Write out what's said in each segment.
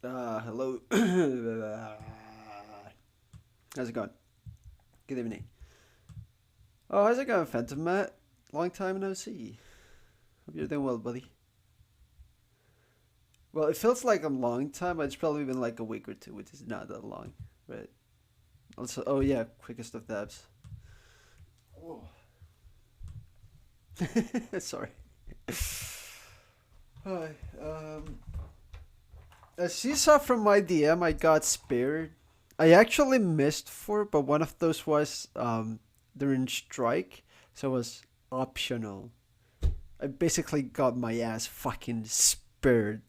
Hello. How's it going? Good evening. Oh, how's it going, Phantom Matt? Long time no see. Hope you're doing well, buddy. Well, it feels like a long time, but it's probably been like a week or two, which is not that long, right? Also, oh yeah, quickest of dabs. Oh. Sorry. Hi. As you saw from my DM, I got spared. I actually missed four, but one of those was during strike, so it was optional. I basically got my ass fucking spared.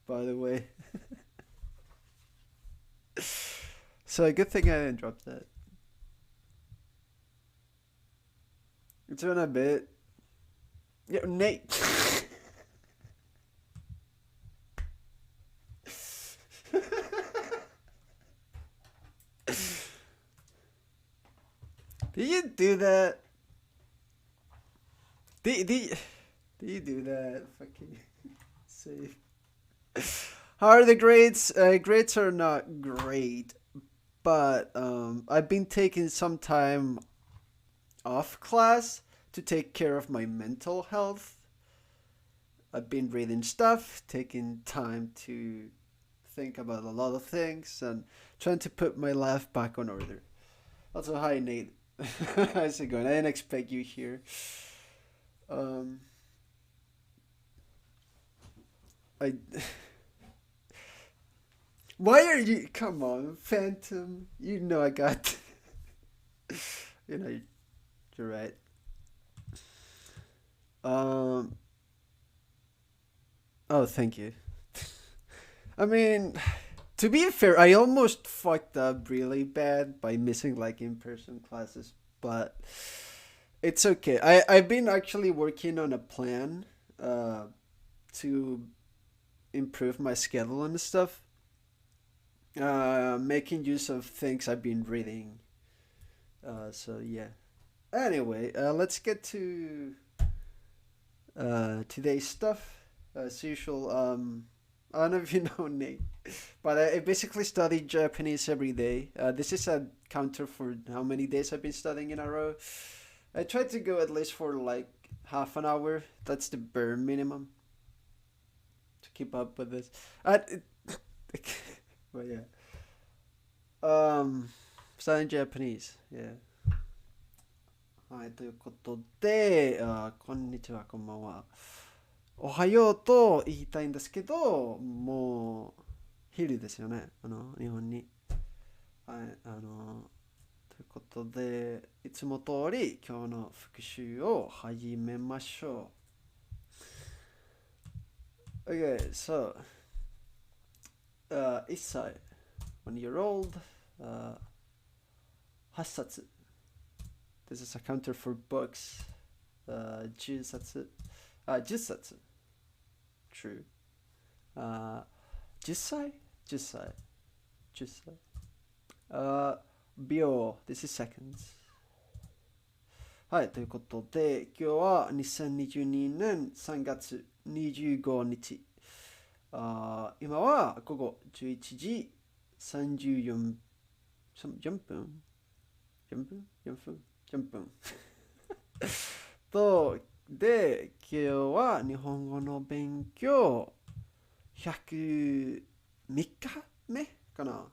By the way, so a good thing I didn't drop that. It's been a bit. Yeah, Nate. Did you do that? Did you do that? Fucking save. How are the grades? Grades are not great, but I've been taking some time off class to take care of my mental health. I've been reading stuff, taking time to think about a lot of things, and trying to put my life back on order. Also, hi Nate. How's it going? I didn't expect you here. Um, I. Why are you? Come on, Phantom. You know I got. you know you're right. Um. Oh, thank you. I mean, to be fair, I almost fucked up really bad by missing like in-person classes, but it's okay. I've been actually working on a plan uh to improve my schedule and stuff. Making use of things I've been reading. So yeah. Anyway, let's get to today's stuff. As usual, I don't know if you know Nate, but I basically study Japanese every day. This is a counter for how many days I've been studying in a row. I try to go at least for like half an hour. That's the bare minimum to keep up with this. It, but yeah. Studying Japanese. Yeah. はい、ということで、こんにちは、こんばんは。おはようと言いたいんですけど、もう昼ですよね。日本に。はい、ということで、いつも通り今日の復習を始めましょう。Okay, so, 1歳、1 year old, 8冊。This is a counter for books. 10冊。10冊。True. 10歳 ?10 歳。10歳。秒。This is seconds. はい、ということで、今日は2022年3月25日。今は午後11時34 4分 ?4 分 ?4 分 ?4 分と、で、今日は日本語の勉強103日目かな？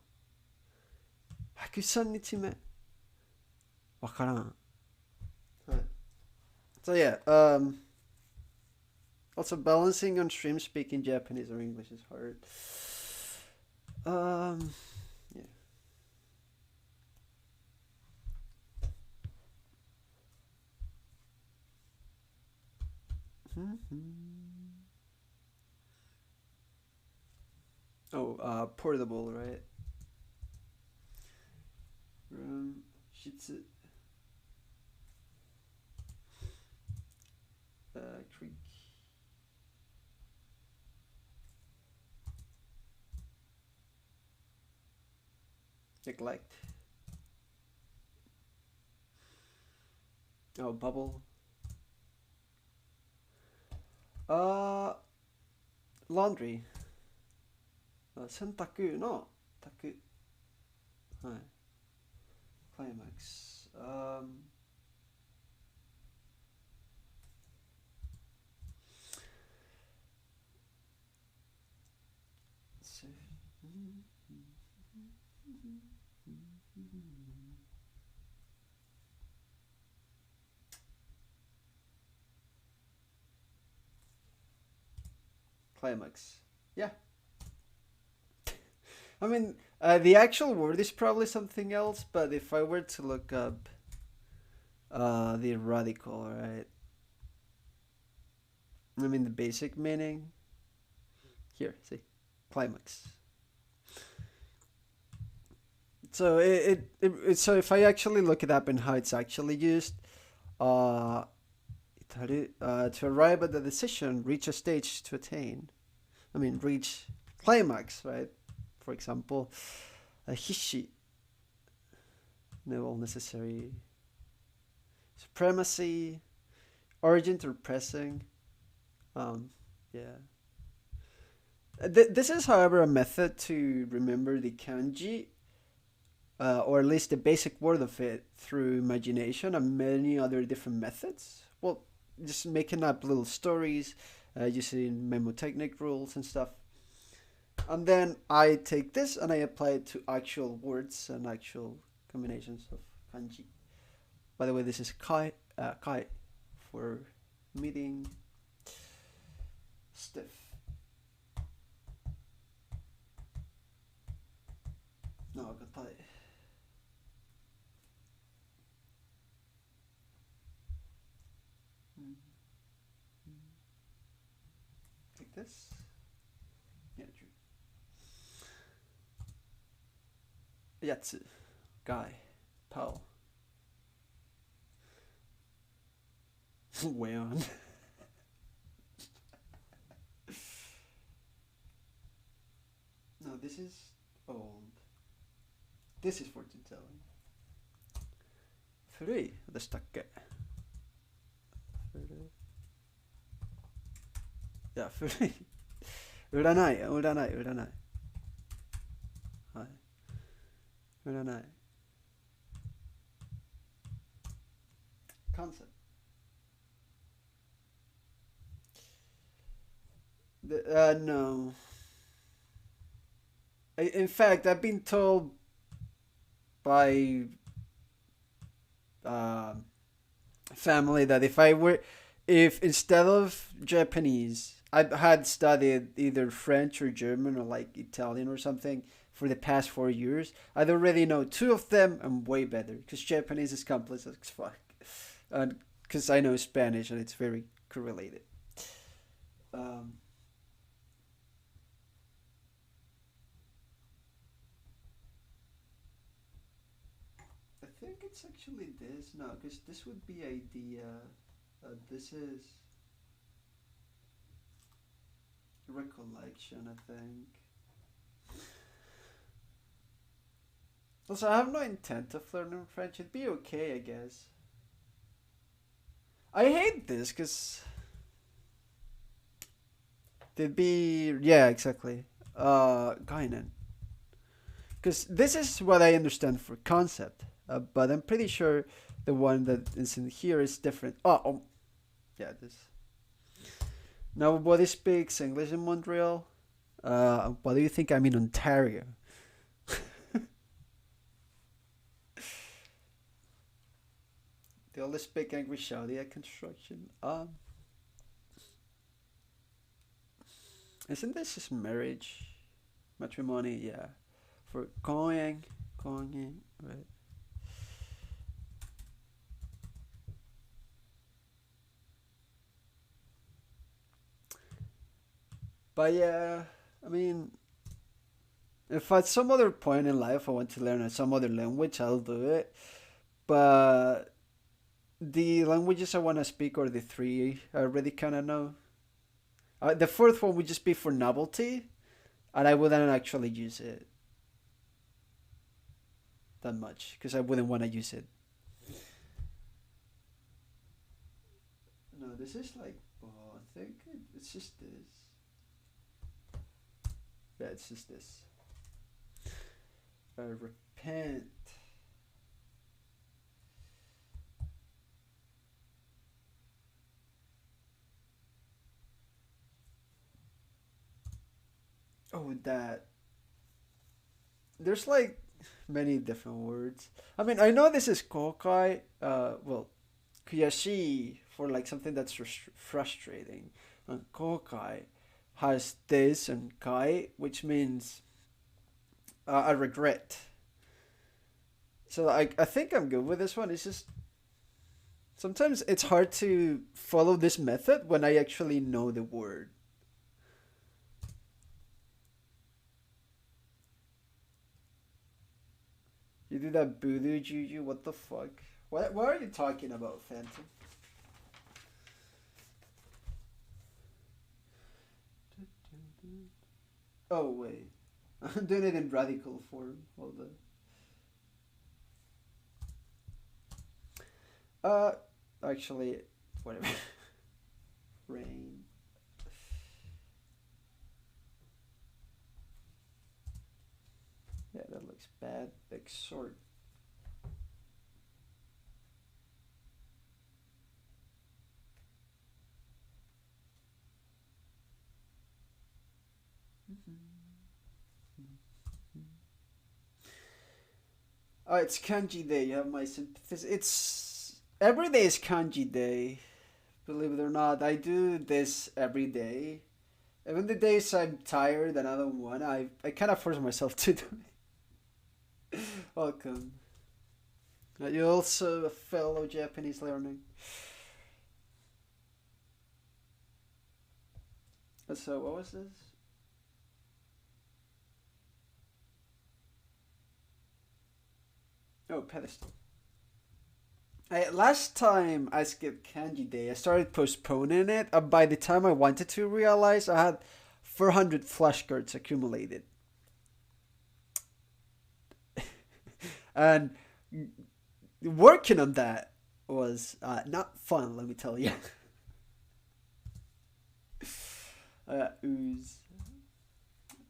103 日目わからん。はい。So yeah, also balancing on stream speaking Japanese or English is hard. Yeah. Oh, portable, right? Shitsu, creek, neglect. Oh, bubble. Uh, laundry. 洗濯の卓。はい。climax. So, climax. Yeah. I mean, the actual word is probably something else, but if I were to look up the radical, right? I mean, the basic meaning. Here, see, climax. So so if I actually look it up and how it's actually used, uh, to arrive at the decision, reach a stage to attain. I mean, reach climax, right? For example, a hishi, no necessary supremacy, urgent or pressing. Um, yeah. This is, however, a method to remember the kanji, or at least the basic word of it, through imagination and many other different methods. Well, just making up little stories, using mnemotechnic rules and stuff. And then I take this and I apply it to actual words and actual combinations of kanji. By the way, this is kai for meeting, stiff. No, gatai. Like this. Yeah, true. Yatsu, guy, pal. Way on. No, this is old. This is fortune telling. 古いでしたっけ？古い。いや、古い。占い、占い、占い。はい。占い。Concept. No. In fact, I've been told by uh, family that if instead of Japanese, I had studied either French or German or like Italian or something for the past 4 years, I'd already know two of them and way better because Japanese is complex as fuck, and because I know Spanish and it's very correlated. Um, I think it's actually this. No, because this would be idea. This is recollection, I think. Also, I have no intent of learning French. It'd be okay, I guess. I hate this because they'd be, yeah, exactly. Guinan. Because this is what I understand for concept, but I'm pretty sure the one that is in here is different. Oh, yeah, this. Nobody speaks English in Montreal. What do you think I'm in Ontario? They only speak English out at construction. Isn't this just marriage, matrimony? Yeah, for going, right? But yeah, I mean, if at some other point in life I want to learn some other language, I'll do it. But the languages I want to speak are the three I already kind of know. The fourth one would just be for novelty, and I wouldn't actually use it that much because I wouldn't want to use it. No, this is like, oh, I think it's just this. Yeah, it's just this. Repent. Oh, that. There's like many different words. I mean, I know this is kokai. Well, kuyashi for like something that's frustrating. And kokai has this and kai, which means I regret. So I think I'm good with this one. It's just sometimes it's hard to follow this method when I actually know the word. You do that voodoo juju? What the fuck? What are you talking about, Phantom? Oh wait, I'm doing it in radical form. Hold on. Actually, whatever. Rain. Yeah, that looks bad. Exhort. Oh, it's kanji day. You have my sympathies. It's every day is kanji day. Believe it or not, I do this every day. Even the days I'm tired and I don't want, I kind of force myself to do it. Welcome. You're also a fellow Japanese learning. So what was this? Oh, pedestal. Last time I skipped Kanji Day, I started postponing it. By the time I wanted to realize, I had 400 flashcards accumulated. And working on that was not fun, let me tell you. Ooze.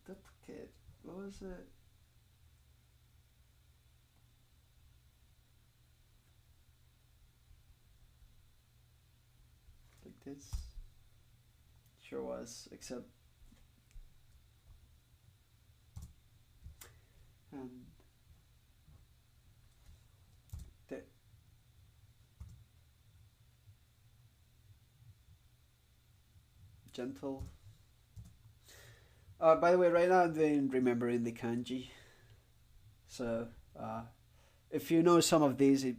Duplicate. What was it? Like this? Sure was, except. And the gentle. By the way, right now I'm doing remembering the kanji. So, if you know some of these, it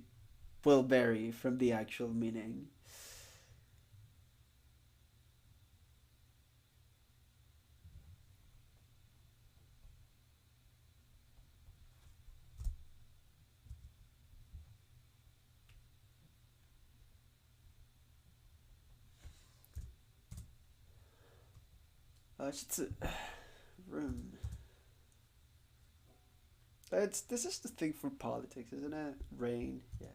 will vary from the actual meaning. Just room. It's this is the thing for politics, isn't it? Rain, yeah.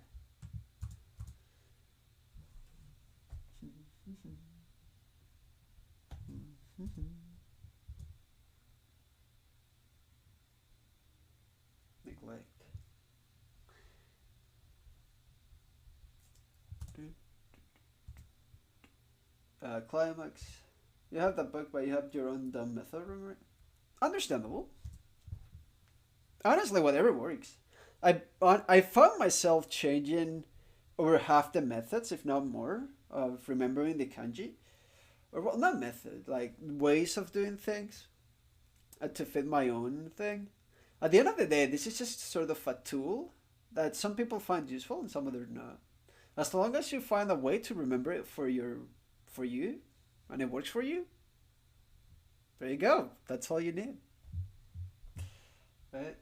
Neglect. Climax. You have that book, but you have your own dumb method, remember? Understandable. Honestly, whatever works. I found myself changing over half the methods, if not more, of remembering the kanji. Or, well, not method, like ways of doing things to fit my own thing. At the end of the day, this is just sort of a tool that some people find useful and some others not. As long as you find a way to remember it for you, and it works for you, there you go. That's all you need, right?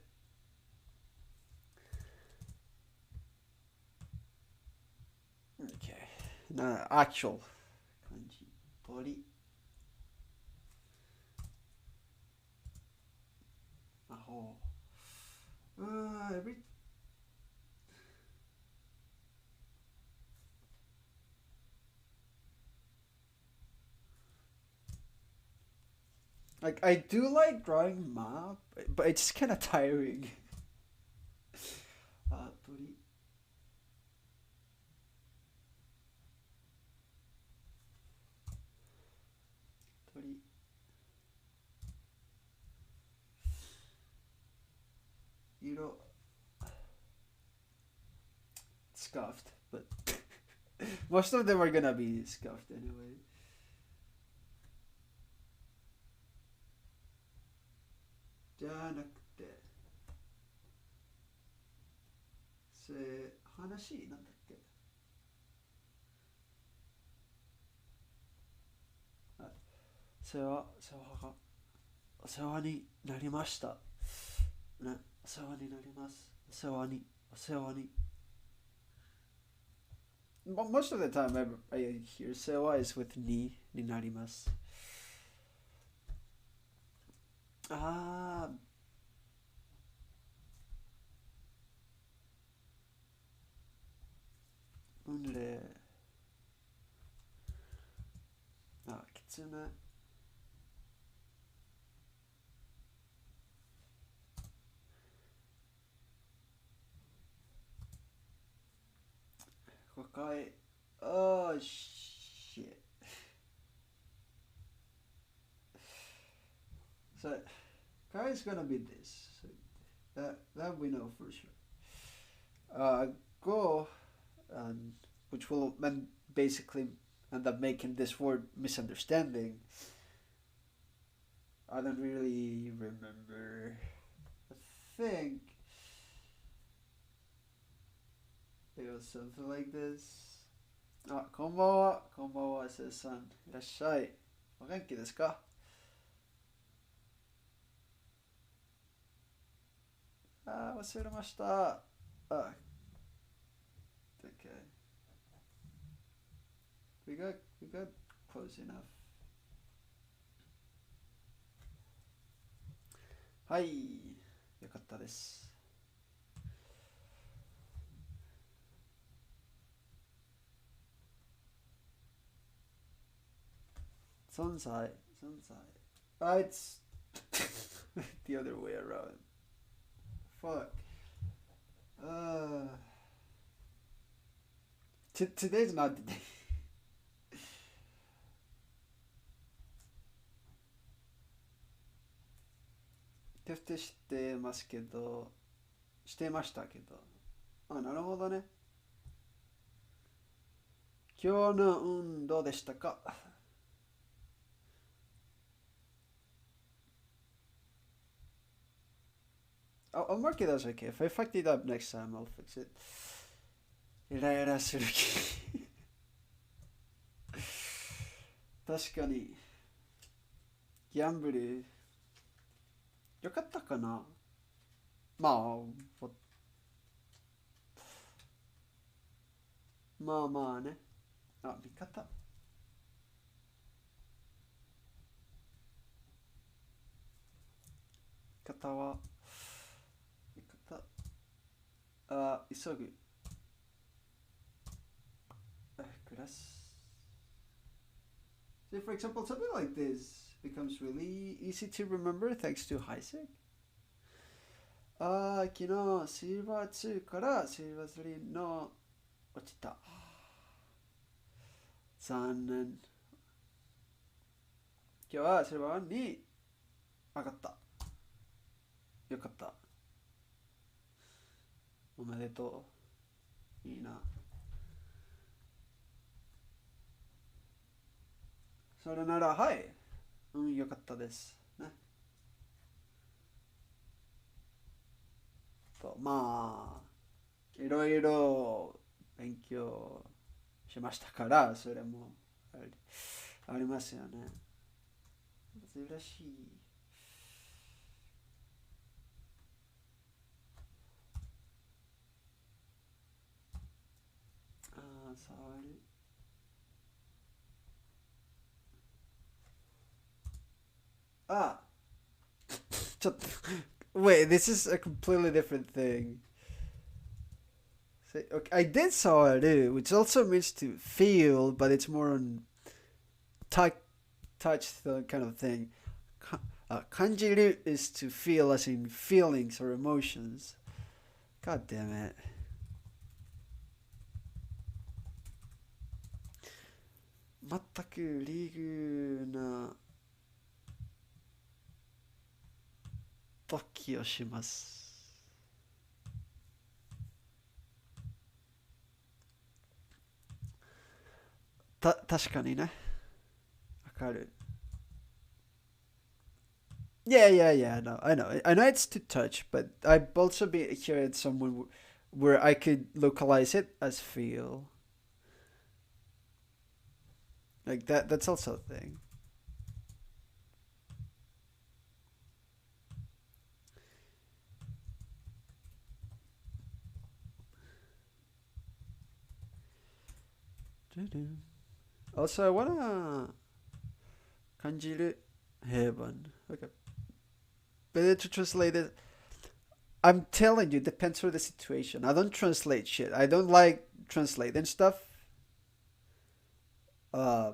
Okay. Now, actual kanji. Body. Aho. Every. Like I do like drawing map, but it's kind of tiring. あ、鳥、色、scuffed, but most of them are gonna be scuffed anyway. じゃなくて、話なんだっけ？あ、お世話になりました。ね、お世話になります。お世話に。Most of the time I hear 世話 is with になります。あー、うんれ。あ、きつね。Okay. Oh shit. So, guy is gonna be this. So that we know for sure. Go and which will basically end up making this word misunderstanding. I don't really remember. I think it was something like this. あ、こんばんは。こんばんは、せいさん。いらっしゃい。お元気ですか？あ、忘れました。あ、okay. We got close enough. はい。よかったです。存在。It's the other way around. Fuck. Uh, today's not the day. テフテしてますけど、してましたけど。あ、なるほどね。今日の運どうでしたか？ I'll mark it as okay. If I fucked it up next time, I'll fix it. イライラする気。確かに、ギャンブル、よかったかな？まあ、まあまあね。あ、味方。味方は、味方。あ、急ぐ。暮らす。Say, for example, something like this becomes really easy to remember thanks to Heisek. ああ、昨日シルバー2からシルバー3の落ちた。残念。今日はシルバー1に上がった。よかった。おめでとう。いいな。それなら、はい。うん、よかったです。ね。と、まあ、いろいろ勉強しましたから、それもありますよね。珍しい。ああ、触る。あ、ちょっと wait, this is a completely different thing. Say, okay, I did sawaru, which also means to feel, but it's more on touch, touch the kind of thing. Kanjiru is to feel, as in feelings or emotions. God damn it. 全くリーグな時をします。確かにね。わかる。Yeah, yeah, yeah. No, I know. I know it's to touch, but I've also been hearing someone where I could localize it as feel. Like that. That's also a thing. Also, I wanna kanjiru heaven. Okay, better to translate it. I'm telling you, depends on the situation. I don't translate shit. I don't like translating stuff. Uh,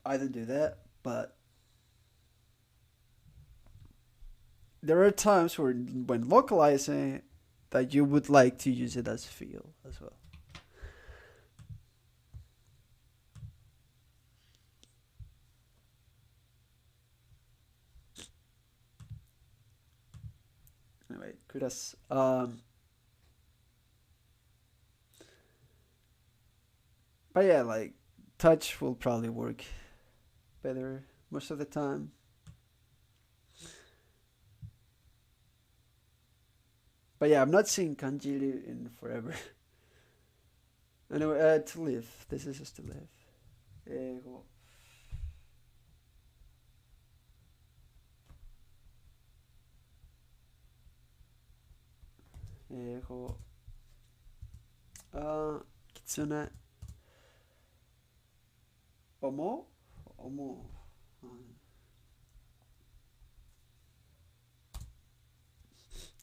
I don't do that. But there are times where, when localizing, that you would like to use it as feel as well. Anyway, kudas. But yeah, like touch will probably work better most of the time. But yeah, I'm not seeing kanji in forever. Anyway, to live. This is just to live. 英語。英語。きつね。思う、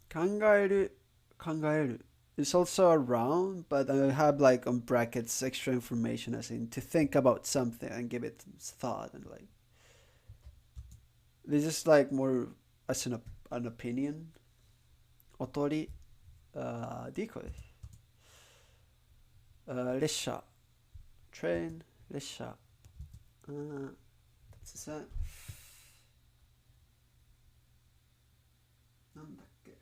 考える。It's also around, but I have like on brackets extra information, as in to think about something and give it thought, and like this is like more as an opinion. Otori, decoy, lesha, train, lesha. That's that. なんだっけ。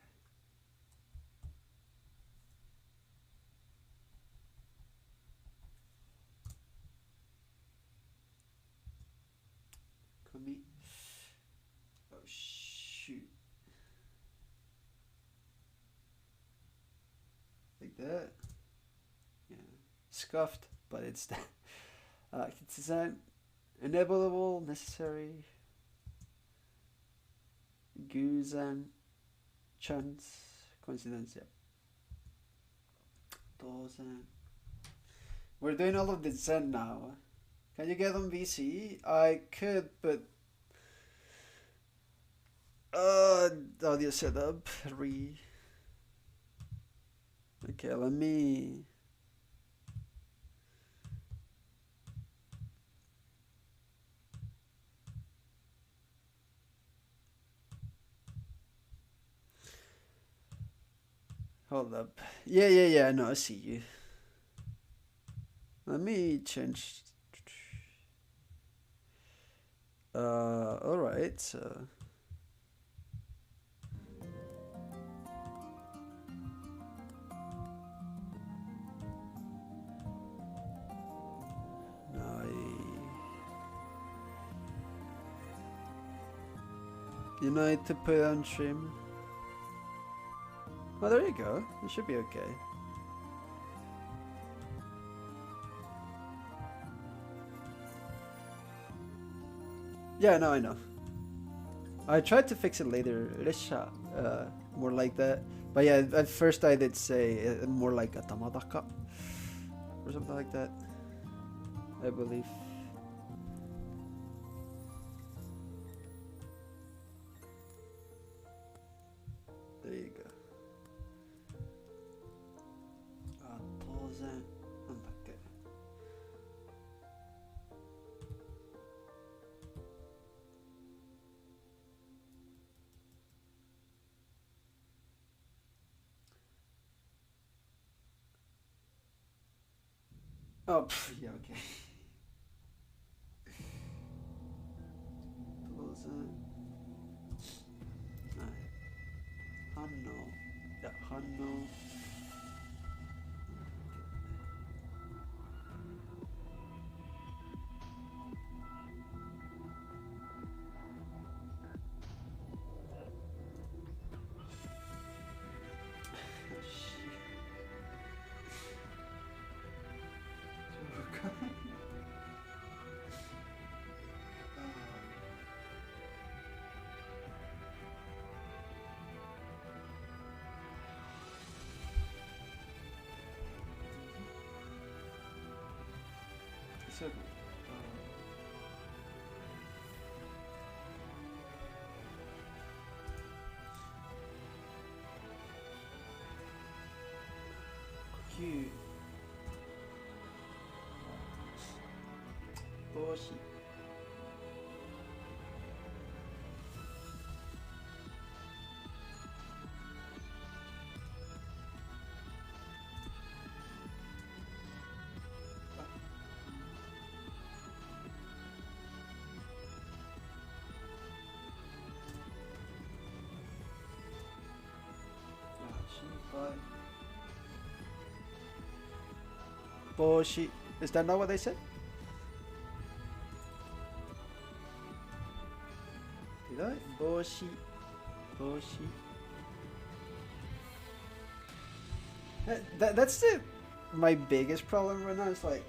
紙。Oh shoot. Like that. Yeah. Scuffed, but it's that. It's that inevitable, necessary, Guzan, chance, coincidence. Yeah. 当然. We're doing all of the Zen now. Can you get on VC? I could, but audio setup re. Okay, let me. Hold up. Yeah. No, I see you. Let me change. Alright, so. You need to put on stream. Oh, there you go. It should be okay. Yeah, no, I know. I tried to fix it later. Resha, more like that. But yeah, at first I did say more like atamadaka or something like that. I believe. There you go. 当然。なんだっけ。Oh, yeah, okay. 当然、はい、反応、いや、反応、よし。そうか。そうか。呼吸、帽子。心配。帽子。Is that not what they said? Did I? 帽子。帽子。That's my biggest problem right now. It's like,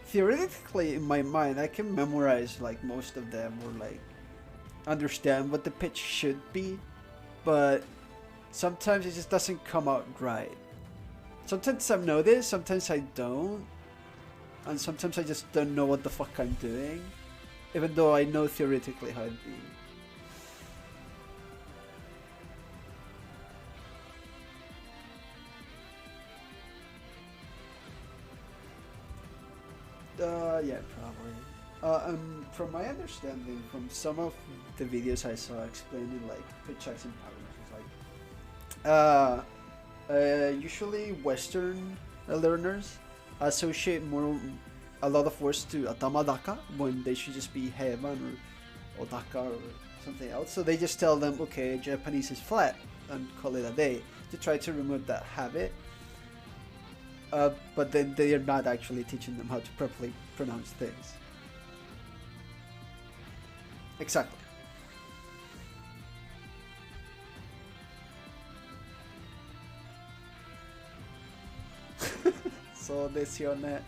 theoretically, in my mind, I can memorize like most of them or like understand what the pitch should be, but sometimes it just doesn't come out right. Sometimes I know this, sometimes I don't, and sometimes I just don't know what the fuck I'm doing, even though I know theoretically how it'd be. Yeah, probably. From my understanding, from some of the videos I saw explaining like pitch checks and patterns, it's like usually Western learners associate a lot of words to atamadaka when they should just be heaven or odaka or something else. So they just tell them, okay, Japanese is flat, and call it a day to try to remove that habit. But then they are not actually teaching them how to properly pronounce things. Exactly. So ですよね。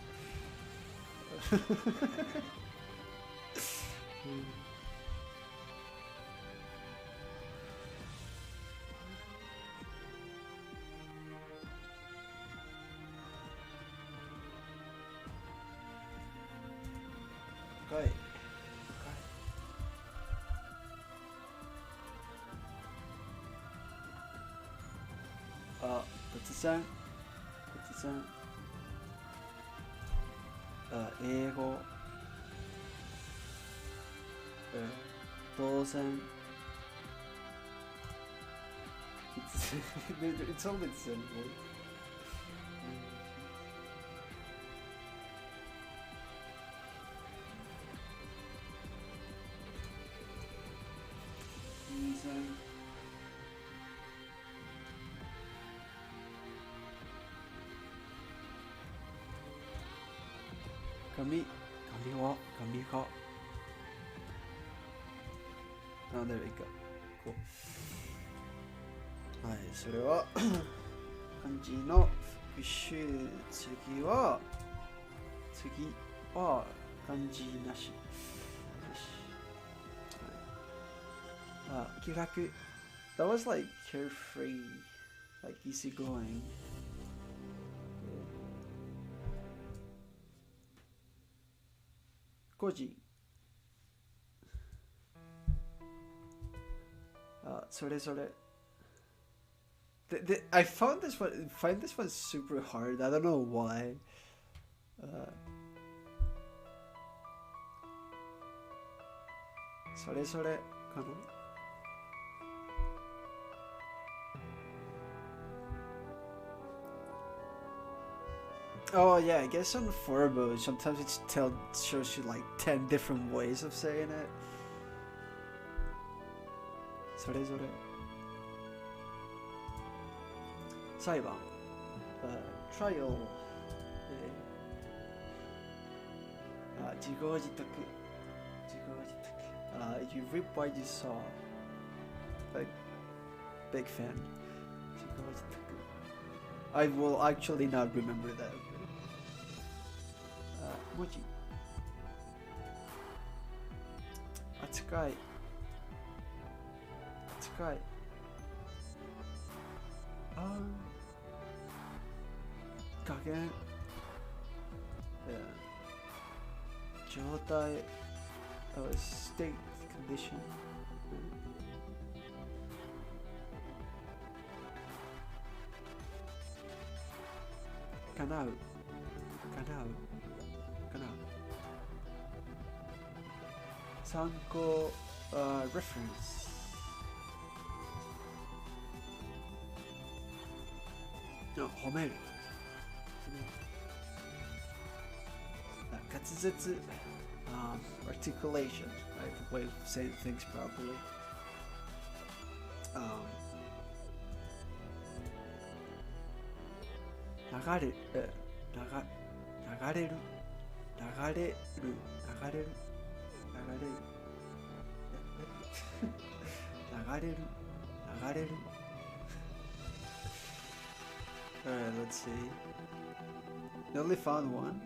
深い。あ、突然英語、当然it's only simple. Oh, there we go. Cool. はい、それは漢字の復習。次は漢字なし。気楽。That was like carefree, like easygoing. 5時。それぞれ。I find this one super hard. I don't know why. それぞれかな。Oh yeah, I guess on Furbo sometimes shows you like 10 different ways of saying it. それぞれ裁判 trial 自業自得 you reap what you sow. Like, big fan. 自業自得 I will actually not remember that. 文字扱い 加減 状態 state condition 叶う参考 reference 褒める滑舌 articulation, right? The way of saying things properly. 流れるAlright, let's see. You only found one?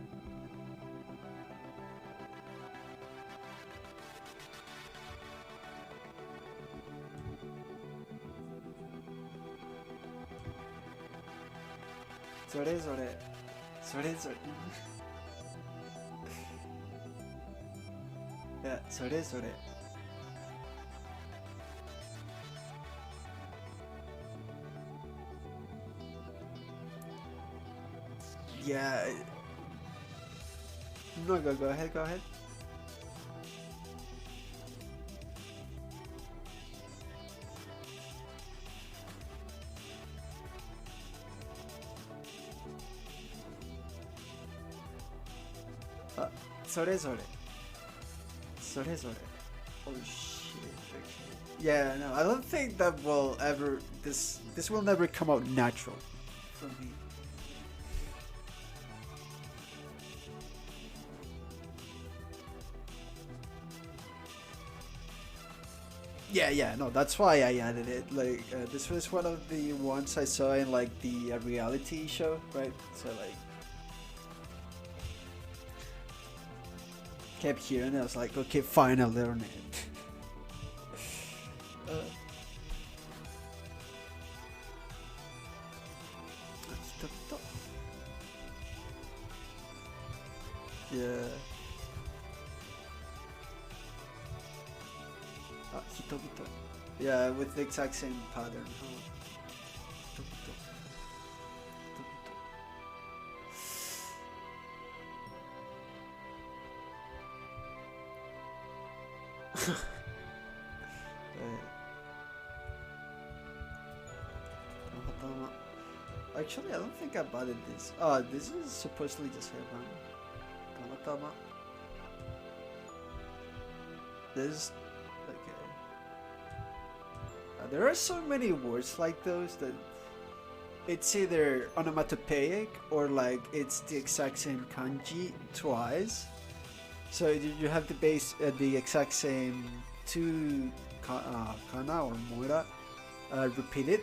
SoれぞれいやそれぞれYeah. No, go ahead. Sorezore. Oh shit. Okay. Yeah, no, I don't think that will ever. This will never come out natural for me. Yeah, no, that's why I added it. Like, this was one of the ones I saw in like the reality show, right? So like, kept hearing it. I was like, okay, fine, I'll learn it. Yeah. Yeah, with the exact same pattern. Actually, I don't think I bought this. Oh, this is supposedly just headband. Tamatama. This. Okay. There are so many words like those that it's either onomatopoeic or like it's the exact same kanji twice. So you have to base the exact same two kana or mora repeated.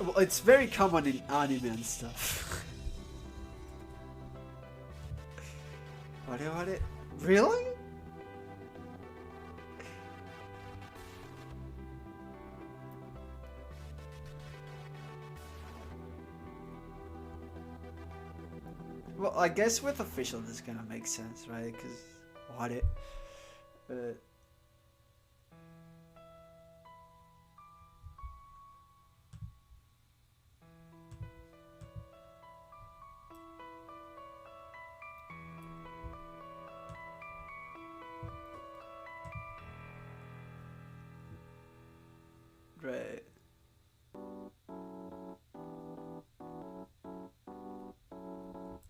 Well, it's very common in anime and stuff. What? Really? Well, I guess with official this kind of makes sense, right? Because what it. Right.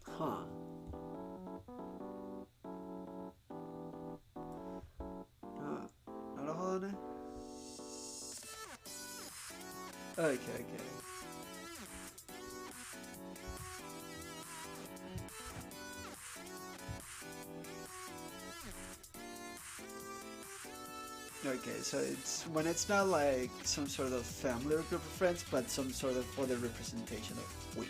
Huh. あ、なるほどね。Okay, okay. Okay, so it's when it's not like some sort of family or group of friends, but some sort of other representation of we.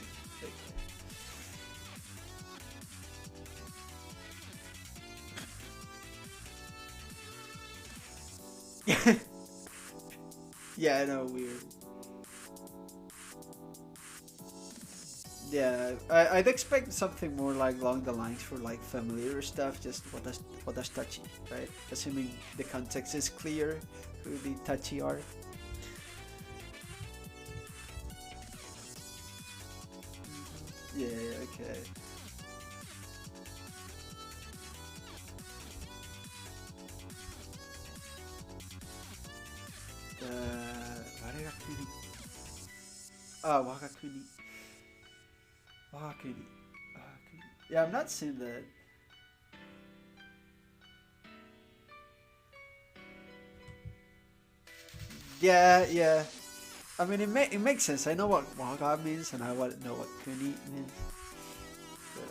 Like, yeah, I know, weird. Yeah, I'd expect something more like along the lines for like familiar stuff, just what does touchy, right? Assuming the context is clear, who the touchy are. Yeah, okay. 誰が国あ、我が国。我が国。我が国。Yeah, I'm not seeing that. Yeah, yeah. I mean, it makes sense. I know what waga means, and I know what kuni means. But,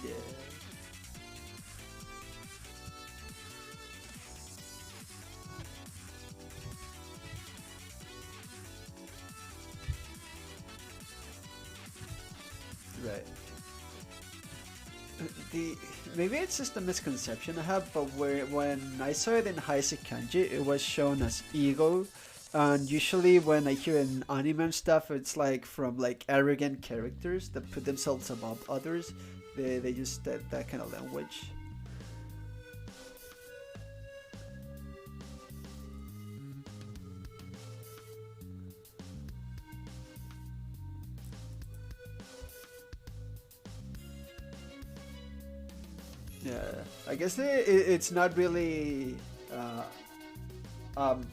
yeah. Right. The maybe it's just a misconception I have, but where when I saw it in Heisei Kanji, it was shown as ego, and usually when I hear in anime and stuff, it's like from like arrogant characters that put themselves above others. They use that kind of language. Yeah, I guess it's not really uh, um,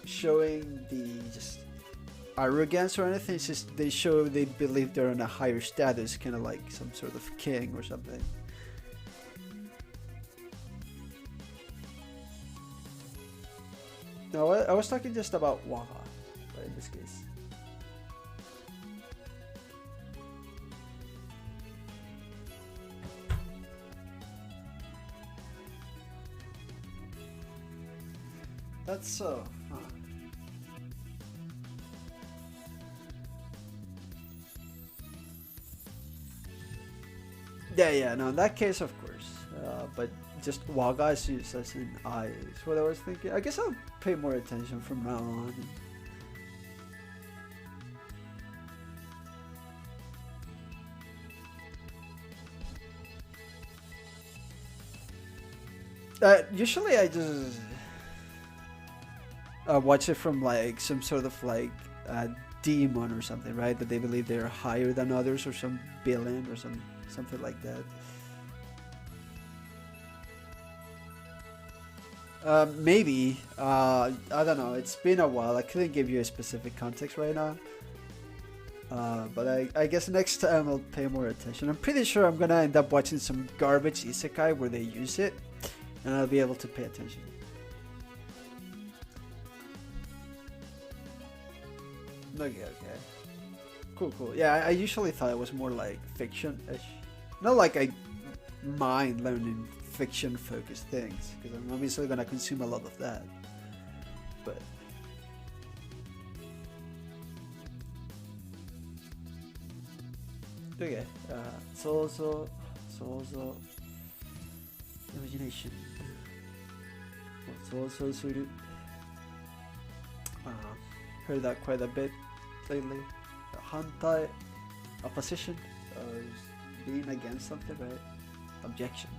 showing the just arrogance or anything. It's just they show they believe they're on a higher status, kind of like some sort of king or something. No, I was talking just about Waha, right, in this case. That's so. Huh. Yeah, yeah. No, in that case, of course. But just Waga is used as an I is what I was thinking. I guess I'll pay more attention from now on. Usually, I just watch it from like some sort of like demon or something, right? That they believe they're higher than others, or some villain, or something like that. Maybe. I don't know. It's been a while. I couldn't give you a specific context right now. But I guess next time I'll pay more attention. I'm pretty sure I'm gonna end up watching some garbage isekai where they use it, and I'll be able to pay attention. Okay, okay. Cool, cool. Yeah, I usually thought it was more like fiction-ish. Not like I mind learning fiction-focused things, because I'm obviously gonna consume a lot of that. But okay, so imagination. 想像する. Uh, heard that quite a bit lately. Hantai, opposition, being against something, right? Objection.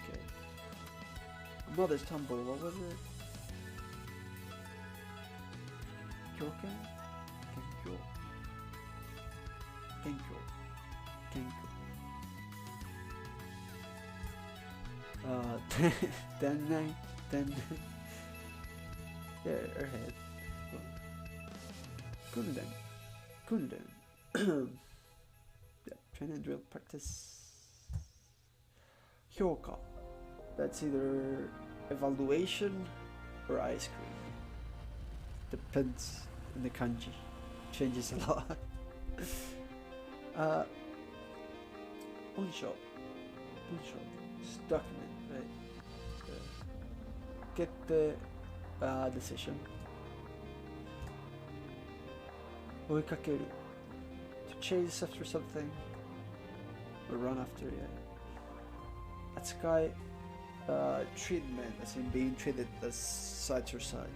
Okay. Mother's tumble. What was it? Kyoken? Kenkyo? Kenkyo? Kenkyo? Tennai? Tennai? Yeah, Airhead. Kunden. Kunden. Yeah, train and drill practice. Hyoka. That's either evaluation or ice cream. Depends in the kanji. Changes a lot. Unsho. Unsho. It's document, right? Get the decision. Oikakeru. To chase after something. Or run after, yeah. Atsukai. Treatment, as in being treated as such or something.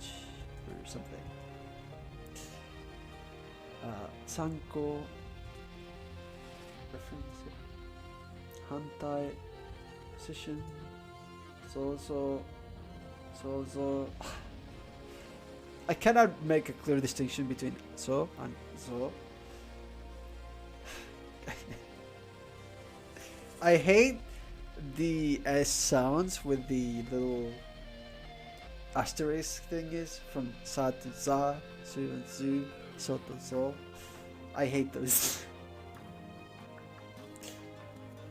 Sanko. Reference. Hantai. Position. So. I cannot make a clear distinction between so and so. I hate the S sounds with the little asterisk thing is from sa to za, su and zu, so to so. I hate those.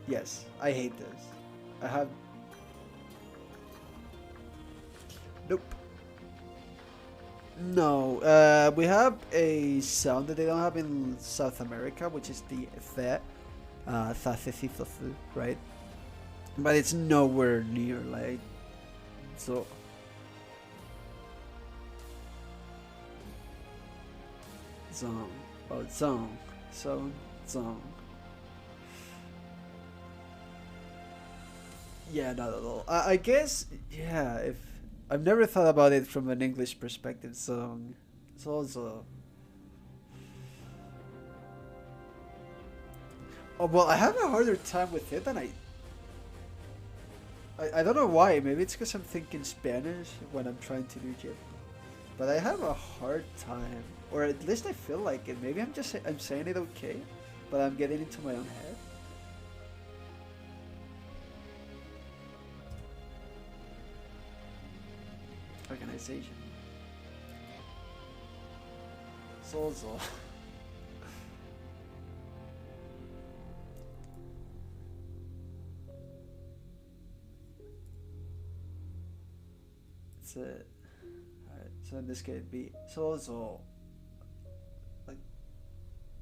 Yes, I hate those. I have. Nope. No, we have a sound that they don't have in South America, which is the the, right? But it's nowhere near like so. Zong, oh zong, zong. Yeah, not at all. I guess yeah. If I've never thought about it from an English perspective, so it's also. Oh well, I have a harder time with it than I don't know why. Maybe it's because I'm thinking Spanish when I'm trying to do Japanese. But I have a hard time, or at least I feel like it. Maybe I'm saying it okay, but I'm getting into my own head. Organization. Sozo. That's it. Alright, so in this case it'd be sozo. Like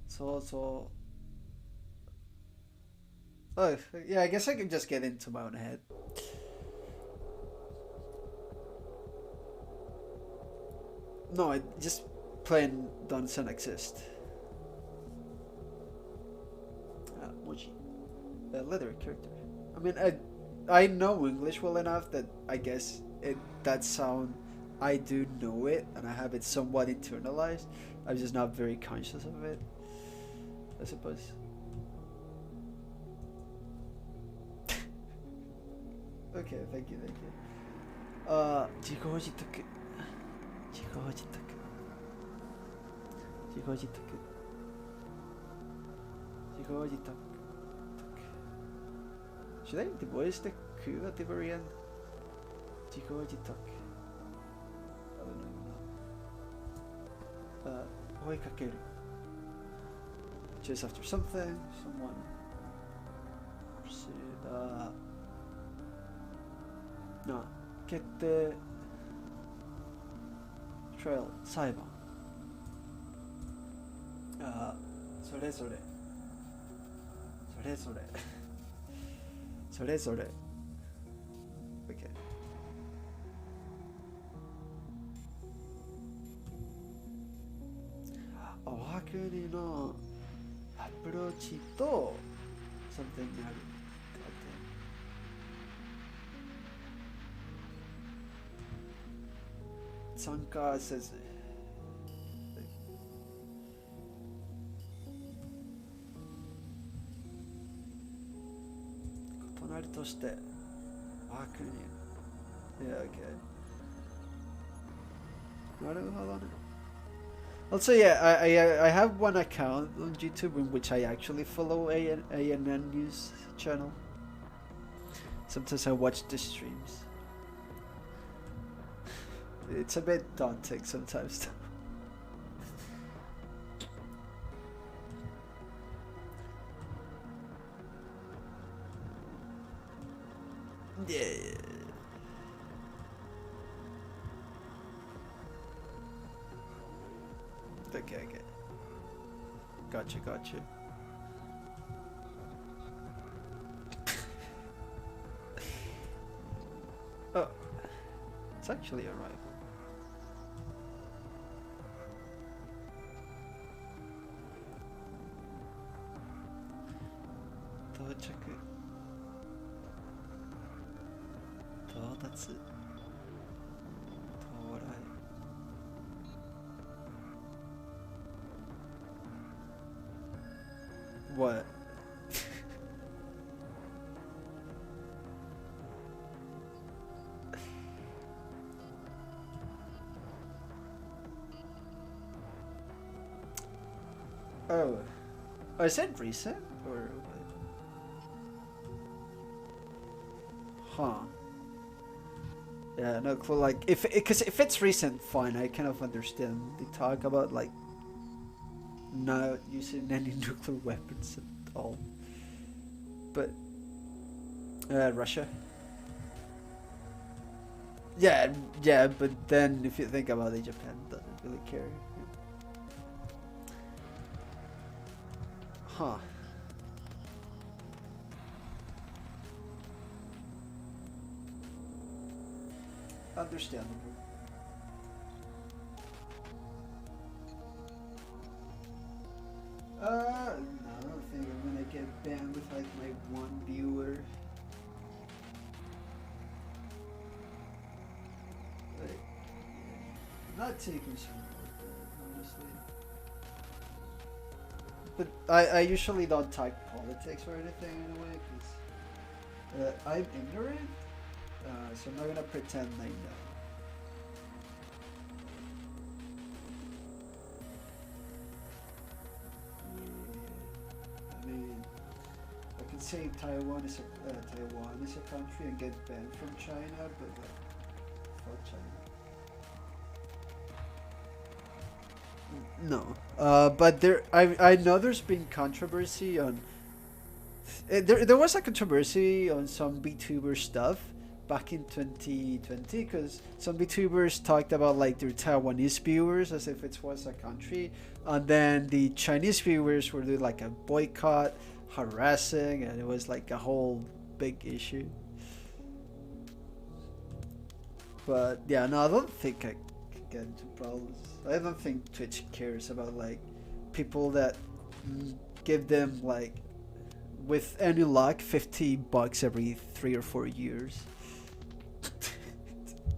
sozo. Oh, yeah, I guess I can just get into my own head. No, it just plain doesn't exist. Mochi. A leather character. I mean, I know English well enough that I guess that sound, I do know it and I have it somewhat internalized. I'm just not very conscious of it, I suppose. Okay, thank you. 自業自得。自業自得。自業自得。自業自得。Should I voice the ku at the very end? 自業自得。I don't know. 追いかける。Chase after something, someone. Pursued. No. 決定。Trail. 裁判。それぞれ。それぞれ。それぞれ。Okay. おはくりのアプローチと something になる。参加せず。隣としてワークに。Yeah, okay. なるほどね。Also, yeah, I have one account on YouTube in which I actually follow ANN news channel. Sometimes I watch the streams. It's a bit daunting sometimes. Yeah. Okay. Gotcha. Oh, it's actually alright. What? Oh. Oh, is that recent? Or what? Huh. Yeah, no clue. Like, because if it's recent, fine. I kind of understand. They talk about like not using any nuclear weapons at all. But Russia. Yeah, but then if you think about it, Japan doesn't really care. Huh. Understandable. No, I don't think I'm gonna get banned with like my one viewer. Like, not taking so hard, honestly. But I usually don't talk politics or anything anyway, because I'm ignorant, so I'm not gonna pretend I know. Yeah. I mean, I can say Taiwan is a country and get banned from China, but like, fuck China. No, but I know there's been controversy on. There was a controversy on some VTuber stuff back in 2020 because some VTubers talked about like their Taiwanese viewers as if it was a country, and then the Chinese viewers were doing like a boycott, harassing, and it was like a whole big issue. But yeah, no, I don't think I could get into problems. I don't think Twitch cares about like people that give them like with any luck $50 every 3 or 4 years.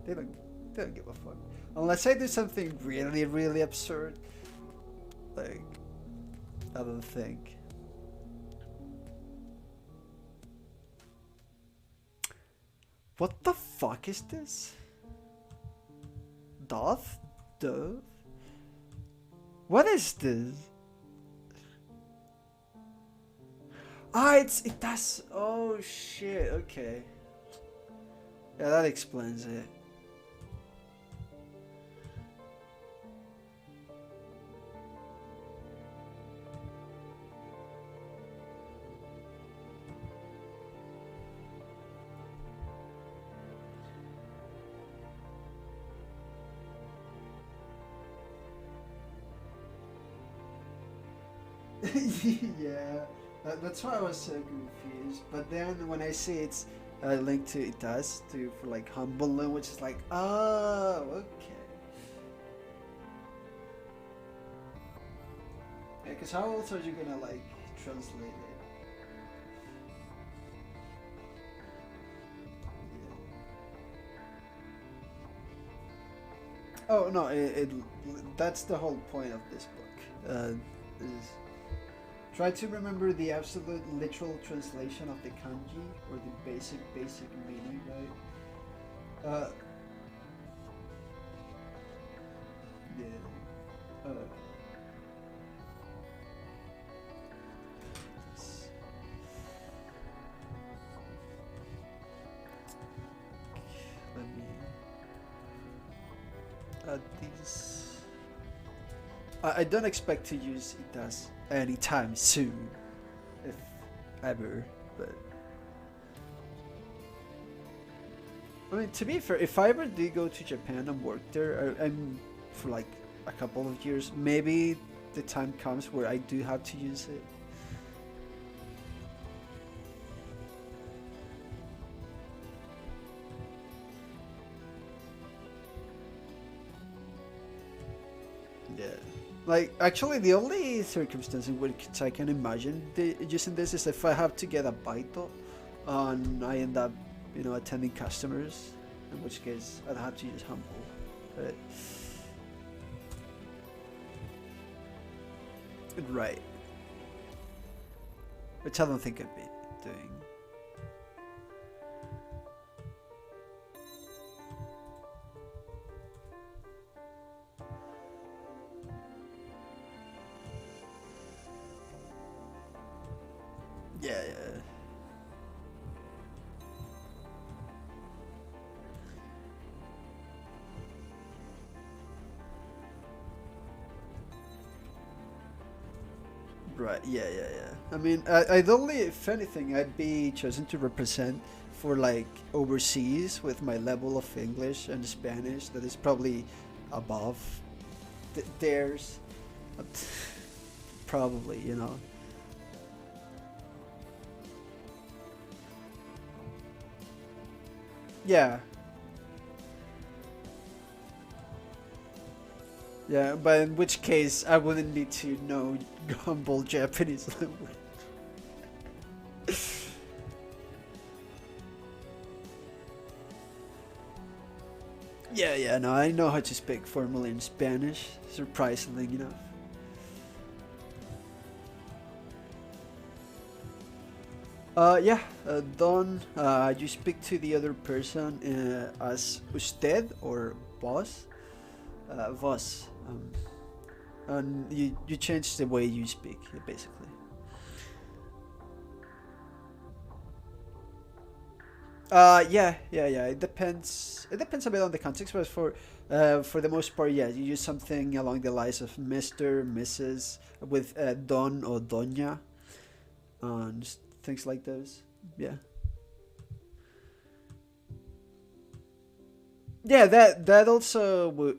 they don't they don't give a fuck unless I do something really absurd. Like I don't think. What the fuck is this? Doth? Dove? What is this? Ah, it does. Oh shit. Okay. Yeah, that explains it. Yeah, that's why I was so confused. But then when I see it's linked to it does to for like humble language, it's like, oh, okay. Yeah, because how else are you gonna like translate it? Yeah. Oh no, that's the whole point of this book. Is try to remember the absolute literal translation of the kanji or the basic meaning, right? Yeah. let me add these. I don't expect to use it as anytime soon, if ever, but I mean, to be fair, if I ever do go to Japan and work there, I'm for like a couple of years, maybe the time comes where I do have to use it. Yeah. Like, actually, the only circumstance in which I can imagine using this is if I have to get a baito and I end up, attending customers, in which case I'd have to use humble. Right. Right. Which I don't think I'd be doing. Yeah, yeah. Right, yeah, yeah, yeah. I mean, I'd only, if anything, I'd be chosen to represent for like overseas with my level of English and Spanish that is probably above theirs. Probably, Yeah, yeah, but in which case I wouldn't need to know humble Japanese language. Yeah, yeah, no, I know how to speak formally in Spanish, surprisingly enough. Yeah, Don, you speak to the other person as usted or vos, vos, and you change the way you speak, basically. Yeah, yeah, yeah. It depends. It depends a bit on the context, but for the most part, yeah, you use something along the lines of Mister, Mrs. with Don or Doña, and things like those. Yeah, yeah. That also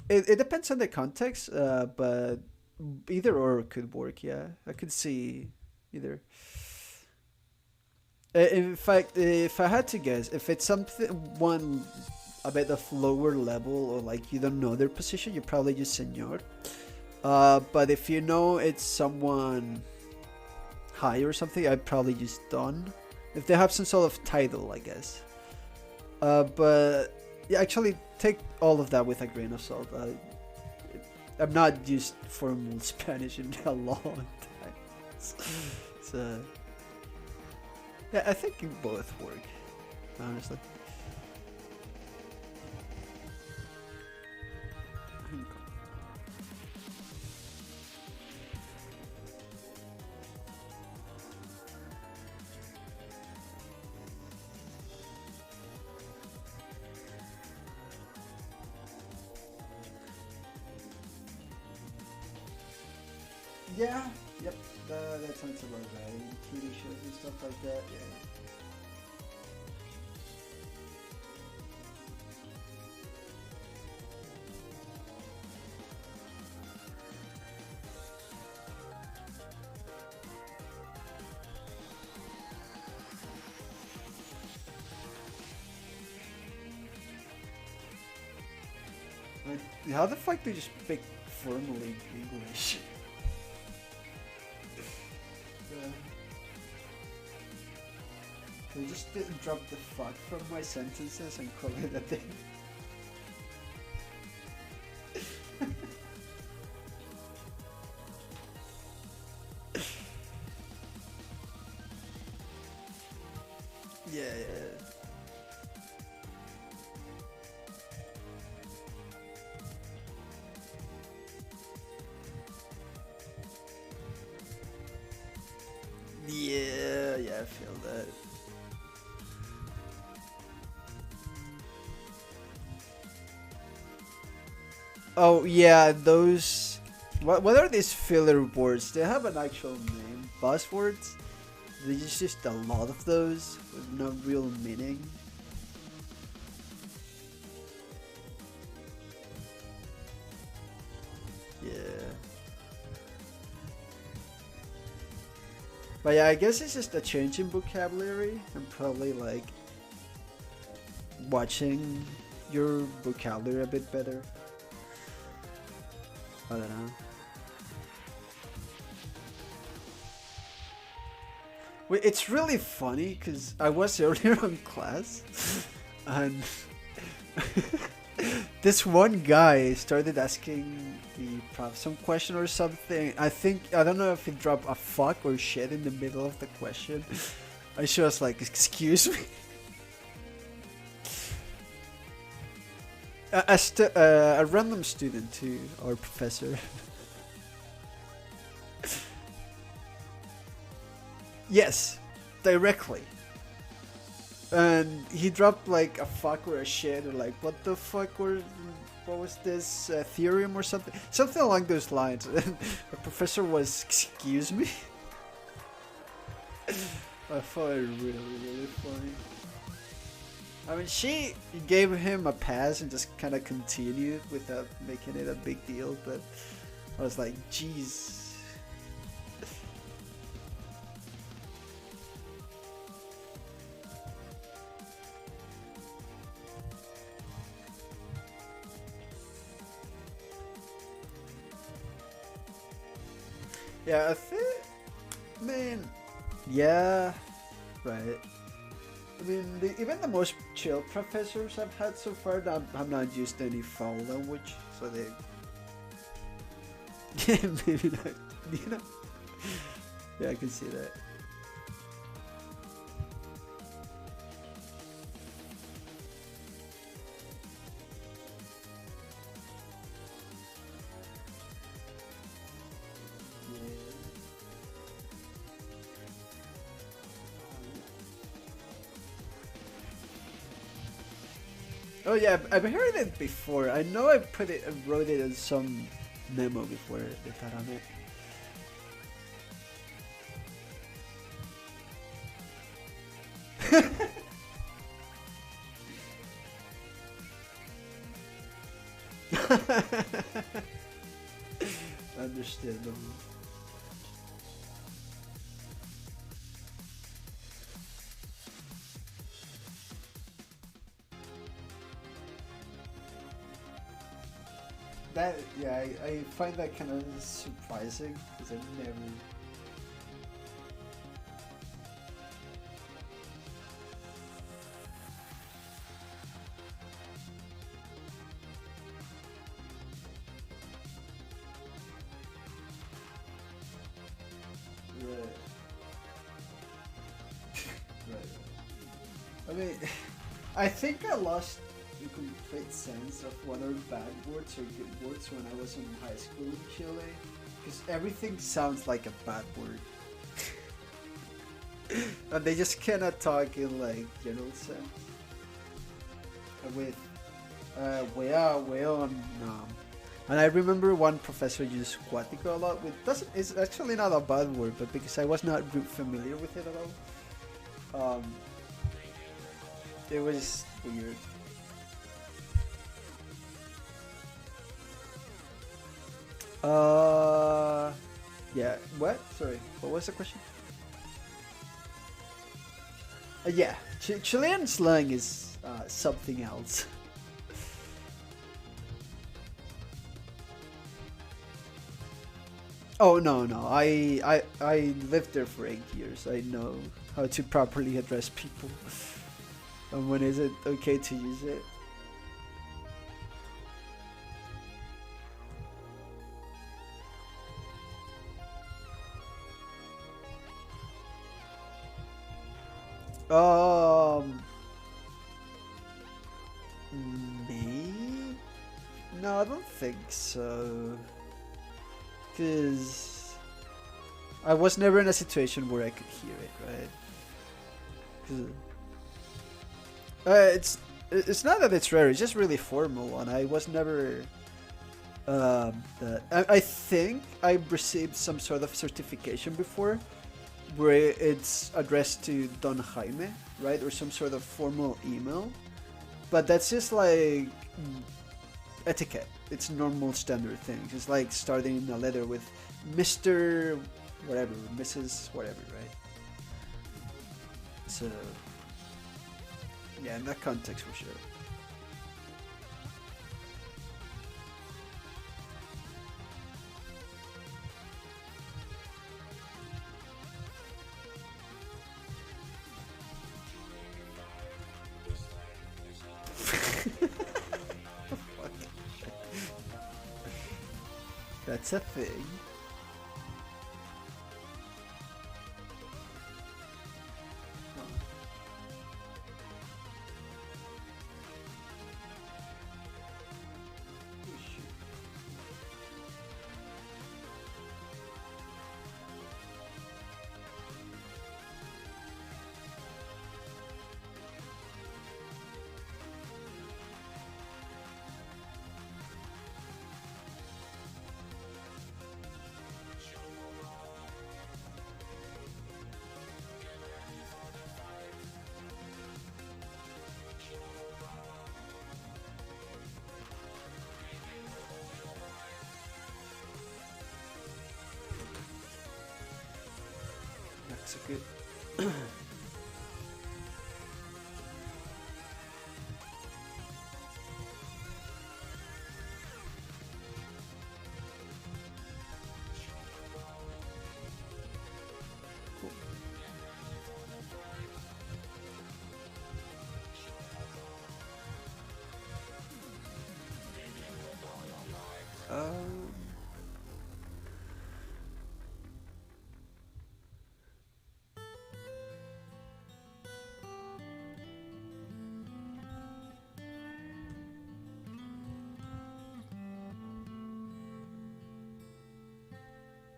it depends on the context, but either or could work. Yeah, I could see either. In fact, if I had to guess, if it's something one a bit of lower level or like you don't know their position, you probably use senor. But if you know it's someone high or something, I'd probably use don. If they have some sort of title, I guess. But yeah, actually, take all of that with a grain of salt. I'm not used formal Spanish in a long time, so yeah, I think both work, honestly. Yeah, yep, that sounds about right. TV shows and stuff like that, yeah. Like, how the fuck do you speak formally English? uh, I just didn't drop the fuck from my sentences and call it a day. Yeah, yeah. Oh yeah, those. What are these filler words? They have an actual name. Buzzwords. There's just a lot of those with no real meaning. Yeah. But yeah, I guess it's just a change in vocabulary and probably like watching your vocabulary a bit better. I don't know. Wait, it's really funny because I was earlier in class and this one guy started asking the prof some question or something. I don't know if he dropped a fuck or shit in the middle of the question. I she was like, "Excuse me." A random student too, or professor. Yes, directly. And he dropped like a fuck or a shit or like what the fuck or what was this theorem or something along those lines. And the professor was, "Excuse me." I found it really funny. I mean, she gave him a pass and just kind of continued without making it a big deal, but I was like, jeez. Yeah, I think, man, yeah, right. I mean, even the most chill professors I've had so far have not used any foul language, so they maybe not, you know. Yeah, I can see that. Oh yeah, I've heard it before. I know I wrote it in some memo before they thought on it. Understandable. That yeah, I find that kind of surprising because I've never. Yeah. Right. I mean, I think I lost the complete sense of what are bad words or good words when I was in high school in Chile, because everything sounds like a bad word, and they just cannot talk in like general sense. With well, no. And I remember one professor used cuático a lot, which doesn't it's actually not a bad word, but because I was not familiar with it at all, it was weird. Yeah. What? Sorry. What was the question? Yeah. Chilean slang is something else. Oh no no. I lived there for 8 years. I know how to properly address people. And when is it okay to use it? Um, me? No, I don't think so. Cause I was never in a situation where I could hear it, right? 'Cause, it's not that it's rare. It's just really formal, and I was never That I think I've received some sort of certification before where it's addressed to Don Jaime, right? Or some sort of formal email. But that's just like etiquette. It's normal standard things. It's like starting a letter with Mr. whatever, Mrs. whatever, right? So, yeah, in that context for sure. That's a thing. That's a good. Cool. Um,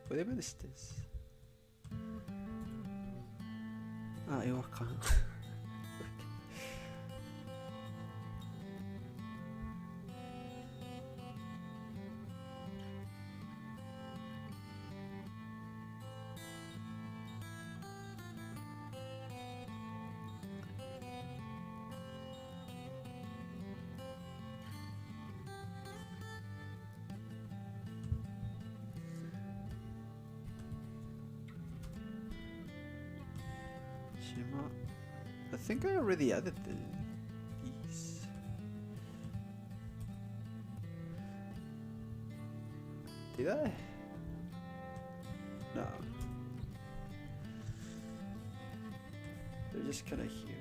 what even is this? Ah, eu acá. Shima. I think I already added these. Did I? No. They're just kind of here.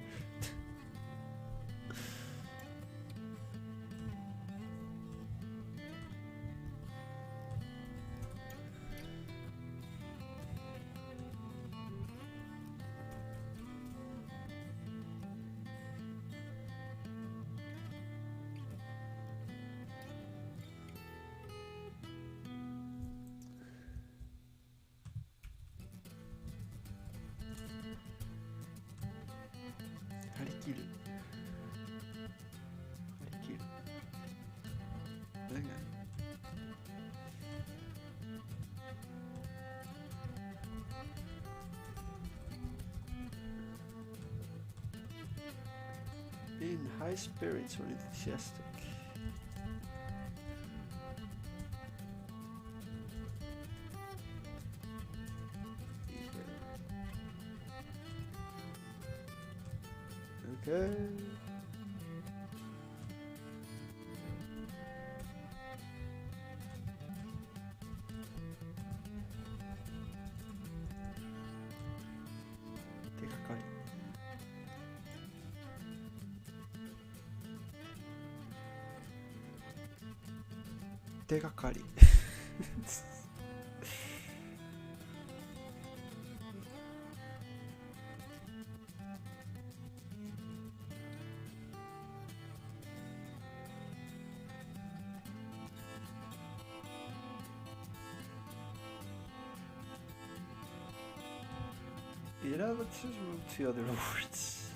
Harikiru. Harikiru. Venga. In high spirits or enthusiastic. Okay. Tekakari. Tekakari. You know, let's just move to other words.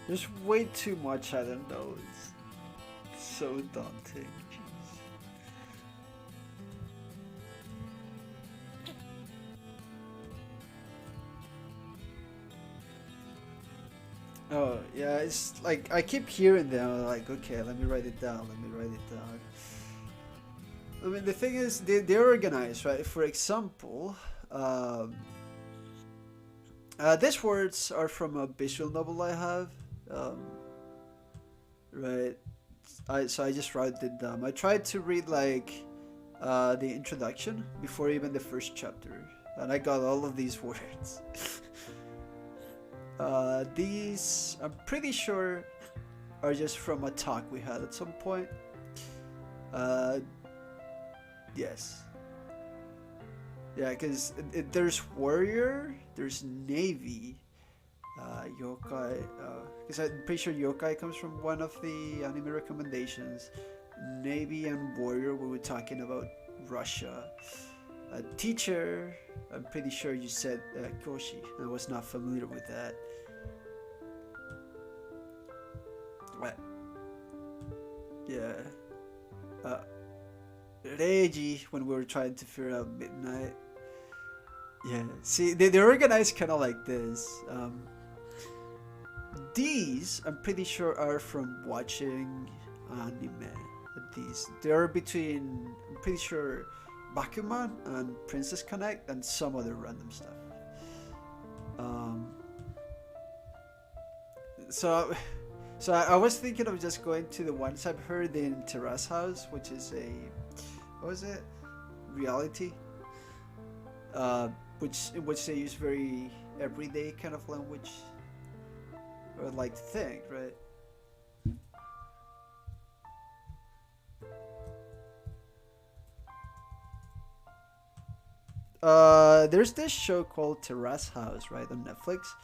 There's way too much I don't know. It's so daunting. Jeez. Oh yeah, it's like I keep hearing them. Like, okay, let me write it down. Let me write it down. I mean, the thing is, they're organized, right? For example, um, these words are from a visual novel I have, um, right? So I just wrote it down. I tried to read like the introduction before even the first chapter, and I got all of these words. These, I'm pretty sure, are just from a talk we had at some point. Uh, yes. Yeah, because there's warrior, there's navy, yokai. Because I'm pretty sure yokai comes from one of the anime recommendations. Navy and warrior, we were talking about Russia. Teacher, I'm pretty sure you said Koshi. I was not familiar with that. What? Yeah. Uh, Reiji, when we were trying to figure out midnight. Yeah. See, they organize kind of like this. These, I'm pretty sure, are from watching anime. These, they are between, I'm pretty sure, Bakuman and Princess Connect and some other random stuff. Um, so, so I was thinking of just going to the ones I've heard in Terrace House, which is a, what was it? Reality. Which in which they use very everyday kind of language, or like to think, right? There's this show called Terrace House, right, on Netflix.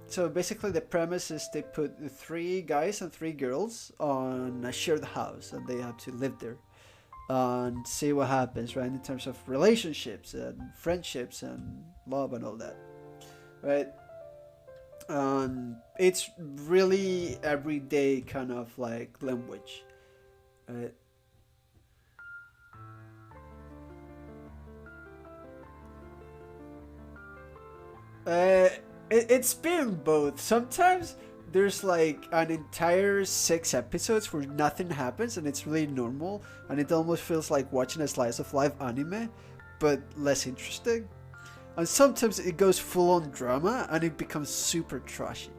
So basically, the premise is they put three guys and three girls on a shared house, and they have to live there and see what happens, right, in terms of relationships and friendships and love and all that, right? And it's really everyday kind of like language, right? Uh, it's been both. Sometimes there's like an entire 6 episodes where nothing happens and it's really normal, and it almost feels like watching a slice of life anime, but less interesting. And sometimes it goes full on drama and it becomes super trashy.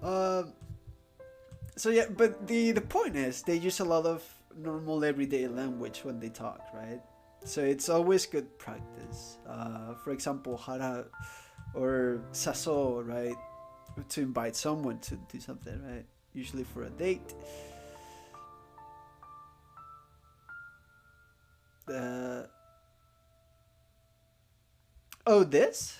um, so yeah, but the point is they use a lot of normal everyday language when they talk, right? So it's always good practice. For example, hara or saso, right? To invite someone to do something, right? Usually for a date. Uh, oh, this?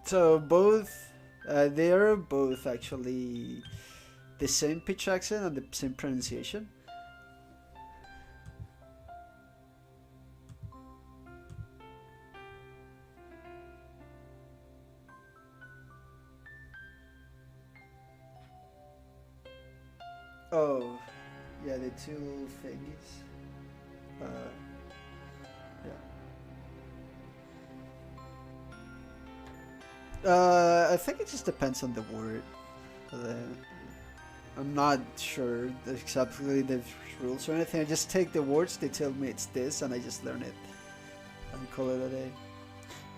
So both, they are both actually the same pitch accent and the same pronunciation. Oh, yeah, the two little thingies. Uh, yeah. I think it just depends on the word. Uh, I'm not sure exactly the rules or anything. I just take the words, they tell me it's this, and I just learn it and call it a day.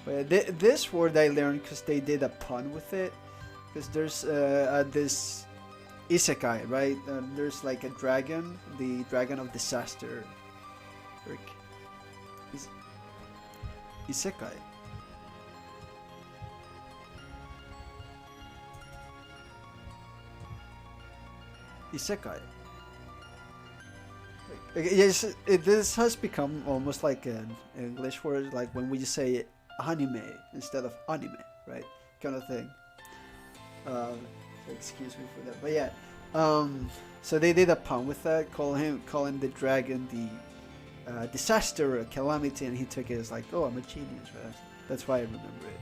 But this word I learned because they did a pun with it. Because there's this isekai, right? There's like a dragon, the dragon of disaster. Like, is isekai. Isekai. Yes, this has become almost like an English word, like when we say anime instead of anime, right? Kind of thing. So excuse me for that, but yeah. So they did a pun with that, calling the dragon the disaster or calamity, and he took it as like, oh, I'm a genius, right? That's why I remember it.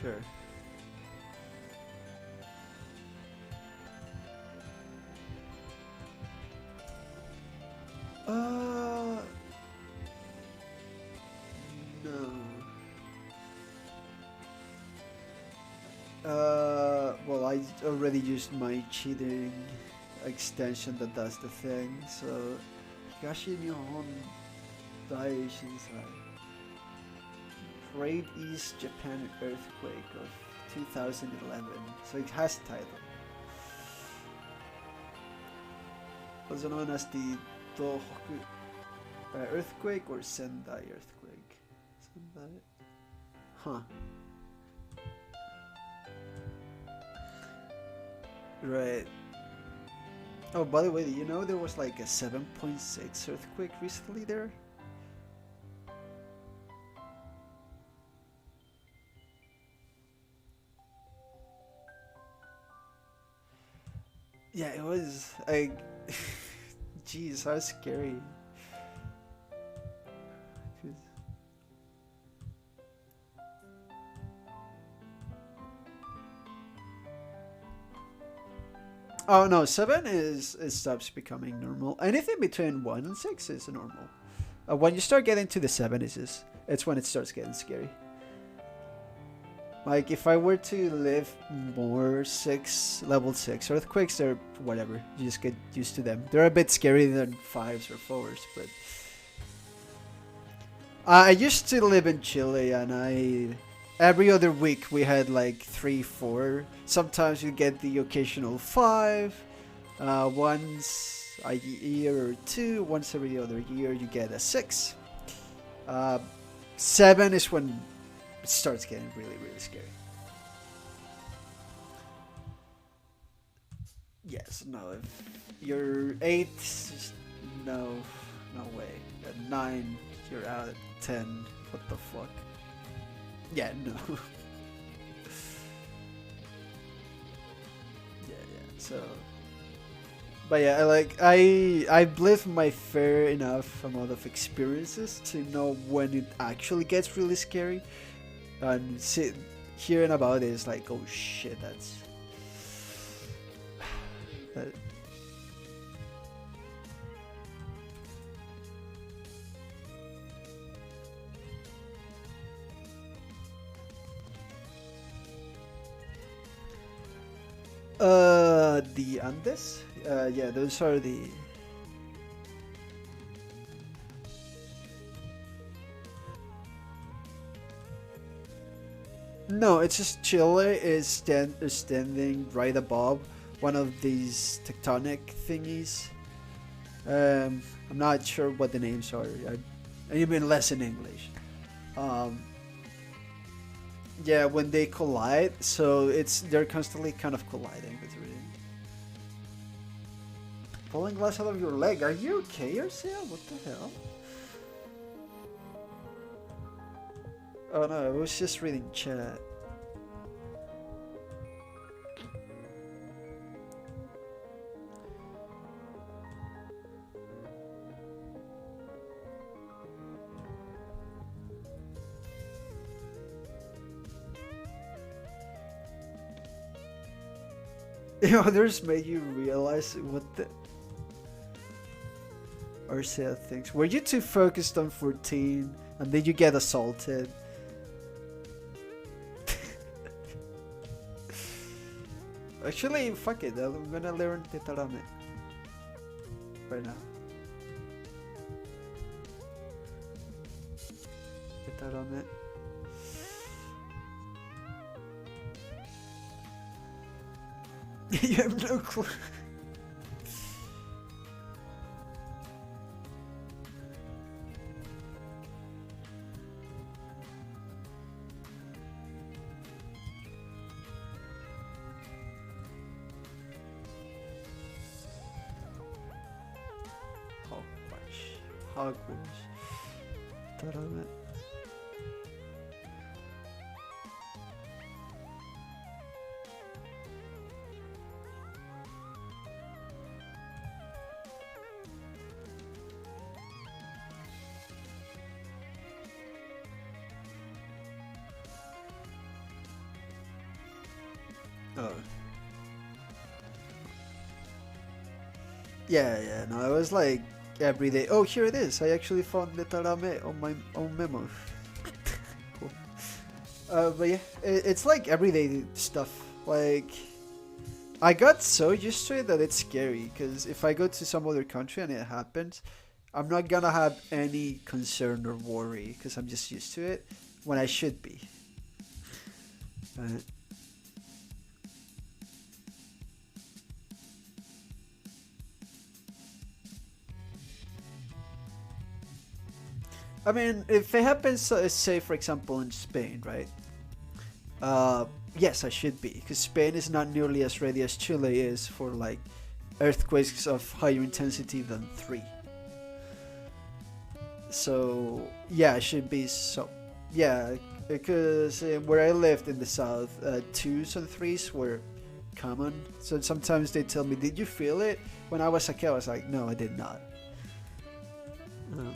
Sure. Uh, no. Well, I already used my cheating extension that does the thing, so Higashi Nihon Daishinsai. Great East Japan Earthquake of 2011. So it has title. Also known as the Tohoku earthquake or Sendai earthquake. Sendai. Huh. Right. Oh, by the way, you know there was like a 7.6 earthquake recently there? Yeah, it was like, jeez, how scary. Oh no, seven is it stops becoming normal. Anything between 1 and 6 is normal. When you start getting to the seven, it's when it starts getting scary. Like if I were to live more level 6 earthquakes, they're whatever. You just get used to them. They're a bit scarier than 5s or 4s, but I used to live in Chile, and every other week we had like 3, 4. Sometimes you get the occasional 5. Once a year or 2. Once every other year you get a 6. 7 is when it starts getting really, really scary. Yes, no. If you're 8, no, no way. At 9, you're out. At 10, what the fuck? Yeah, no. Yeah. So, but yeah, I've lived my fair enough amount of experiences to know when it actually gets really scary, and hearing about it is like, oh shit, that's that. The Andes. Yeah, those are the. No, it's just Chile is standing right above one of these tectonic thingies. I'm not sure what the names are. I even less in English. Um, yeah, when they collide, so they're constantly kind of colliding. That's really pulling glass out of your leg. Are you okay, Arcea? What the hell? Oh no, I was just reading chat. Others made you realize what the Arcea thinks. Were you too focused on 14 and did you get assaulted? Actually, fuck it. I'm gonna learn Tetarame right now. Tetarame. You have no clue. Hogwash. Tetarame. Oh. Yeah, yeah. No, it was like every day. Oh, here it is. I actually found the tarame on my own memo. Cool. But yeah, it's like everyday stuff. Like I got so used to it that it's scary. Because if I go to some other country and it happens, I'm not gonna have any concern or worry because I'm just used to it when I should be. Uh, I mean, if it happens, say for example in Spain, right? Uh, yes, I should be because Spain is not nearly as ready as Chile is for like earthquakes of higher intensity than three. So yeah, I should be so yeah because where I lived in the south, twos and threes were common. So sometimes they tell me, "Did you feel it?" When I was a kid, I was like, "No, I did not." Um,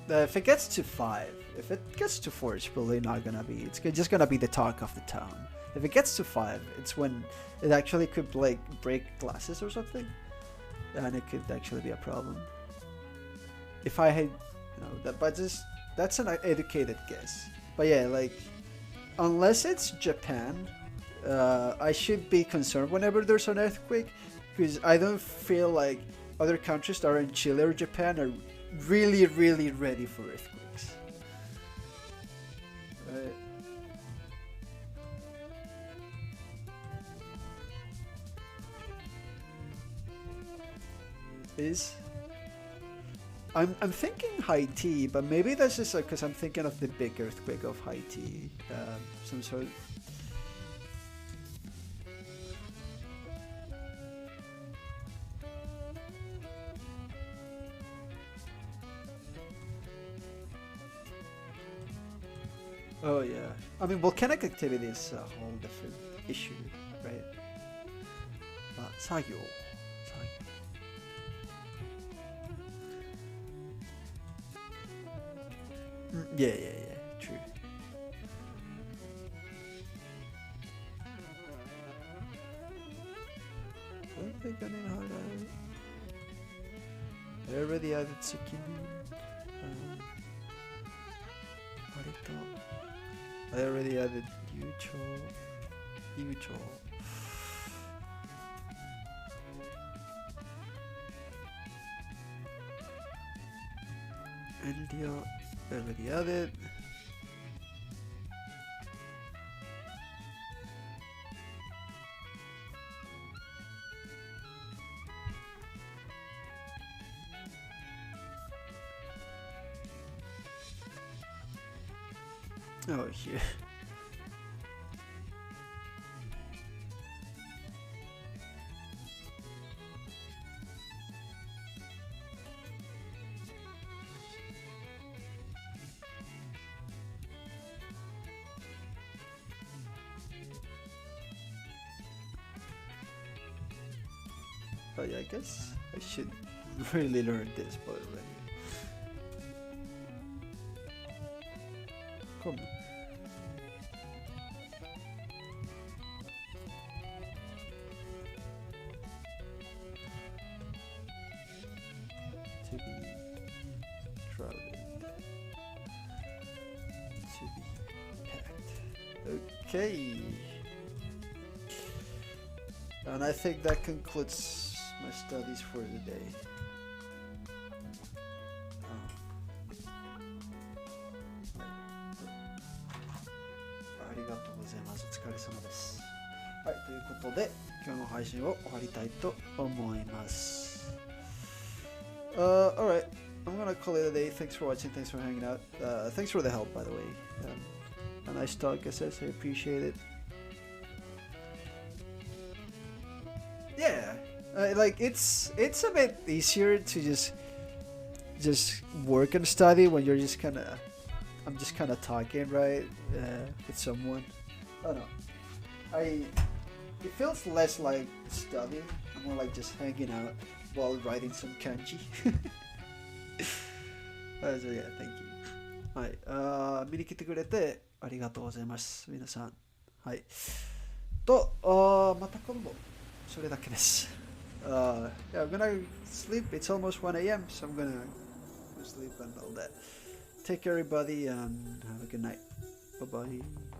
if it gets to five, if it gets to four, it's probably not gonna be. It's just gonna be the talk of the town. If it gets to five, it's when it actually could like break glasses or something, and it could actually be a problem. If I had, that, but just that's an educated guess. But yeah, like unless it's Japan, I should be concerned whenever there's an earthquake because I don't feel like other countries that are in Chile or Japan are really, really ready for earthquakes. Right? Is I'm thinking Haiti, but maybe that's just because I'm thinking of the big earthquake of Haiti, some sort. Oh yeah, I mean volcanic activity is a whole different issue, right? 作業。Yeah, yeah, yeah, true. I don't think I know how to. I already added Tsukimi. Harito. I already added Yucho. Yucho. Eldio. Already added. Oh, here. Oh yeah, I guess I should really learn this part already. Come on. To be crowded. To be packed. Okay. And I think that concludes my studies for the day. ありがとうございます。お疲れ様です。はい、ということで今日の配信を終わりたいと思います。Alright, I'm gonna call it a day. Thanks for watching, thanks for hanging out. Thanks for the help, by the way. A nice talk, I says, I appreciate it. Yeah, like it's a bit easier to just work and study when you're just kind of I'm just kind of talking right with someone. I don't know. It feels less like studying, more like just hanging out while writing some kanji. So yeah, thank you. はい、見に来てくれてありがとうございます。皆さん。はい。また今度、それだけです。Yeah, I'm gonna sleep. It's almost 1 a.m., so I'm gonna sleep and all that. Take care, everybody, and have a good night. Bye bye.